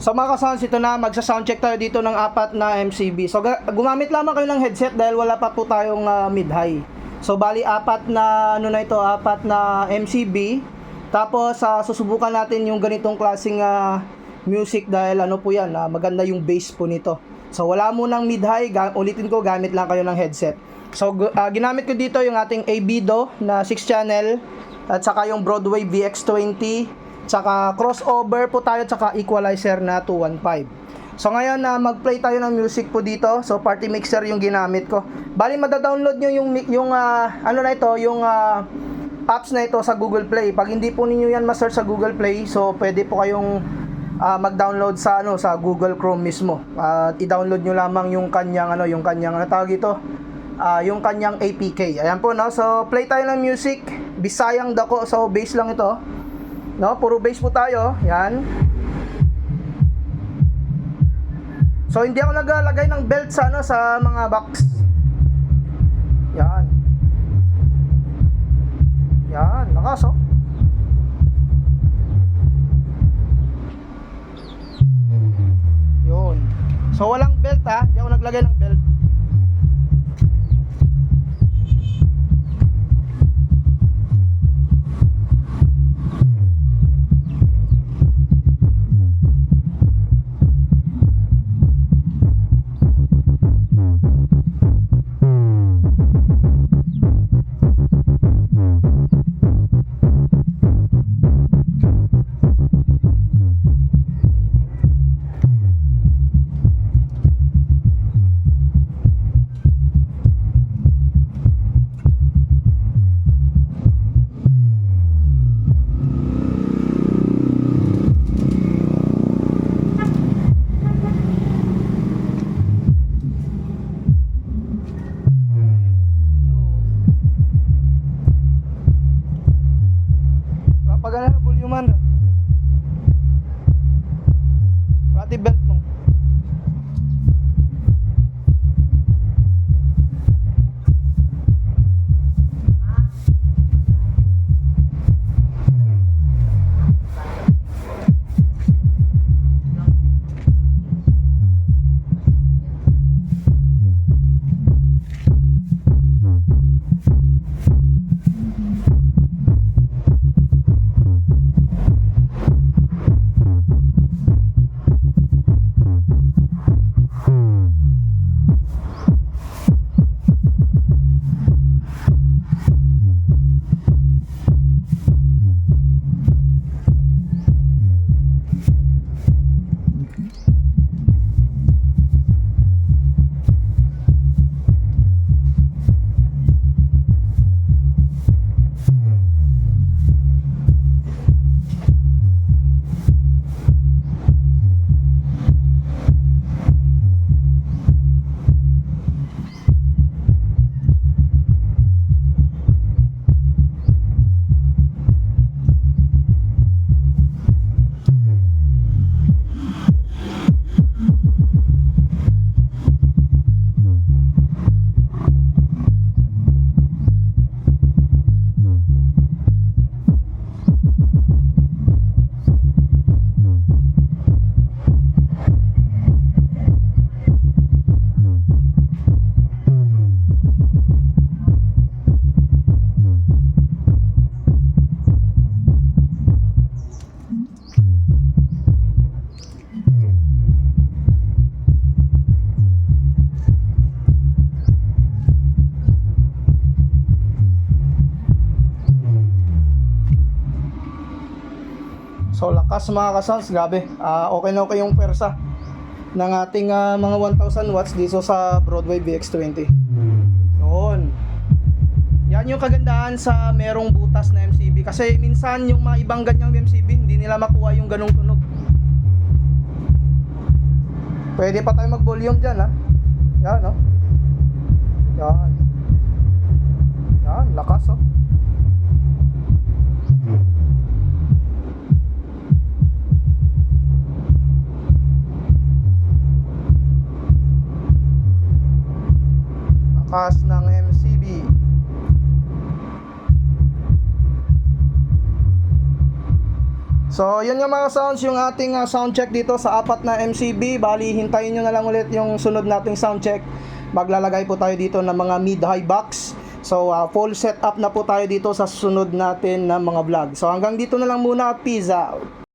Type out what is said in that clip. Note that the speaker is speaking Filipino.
So mga kasans, ito na, magsa-soundcheck tayo dito ng 4 na MCB. So gumamit lamang kayo ng headset dahil wala pa po tayong mid-high. So bali 4 na ano na ito, 4 na MCB. Tapos susubukan natin yung ganitong klaseng music dahil ano po yan, maganda yung bass po nito. So wala munang mid-high, ulitin ko, gamit lang kayo ng headset. So ginamit ko dito yung ating Abido na 6 channel at saka yung Broadway VX20, saka crossover po tayo, saka equalizer na 215. So ngayon mag-play tayo ng music po dito. So party mixer yung ginamit ko. Bali mada-download nyo yung ano na ito, yung apps na ito sa Google Play. Pag hindi po ninyo yan ma-search sa Google Play, so pwede po kayong mag-download sa sa Google Chrome mismo. I-download nyo lamang yung kanyang yung tawag ito, yung kanyang APK. Ayan po, no. So play tayo ng music. Bisayang dako, so bass lang ito. No, puro bass po tayo. Yan. So hindi ako naglalagay ng belt sa sa mga box. Yan. Yan, lakas oh. Yun. So walang belt hindi ako naglagay ng belt. Pagana volume pati belt mo. So lakas mga kasals, grabe. Okay na okay yung persa ng ating mga 1000 watts dito sa Broadway VX20. Yun. Yan yung kagandahan sa merong butas na MCB. Kasi minsan yung mga ibang ganyang MCB, hindi nila makuha yung ganong tunog. Pwede pa tayo mag-volume dyan Yan no. Yan. Yan, lakas oh. Lakas ng MCB. So, yun yung mga sounds, yung ating sound check dito sa apat na MCB. Bali, hintayin nyo na lang ulit yung sunod nating sound check. Maglalagay po tayo dito ng mga mid-high box. So, full setup na po tayo dito sa sunod natin na mga vlog. So, hanggang dito na lang muna. Peace out.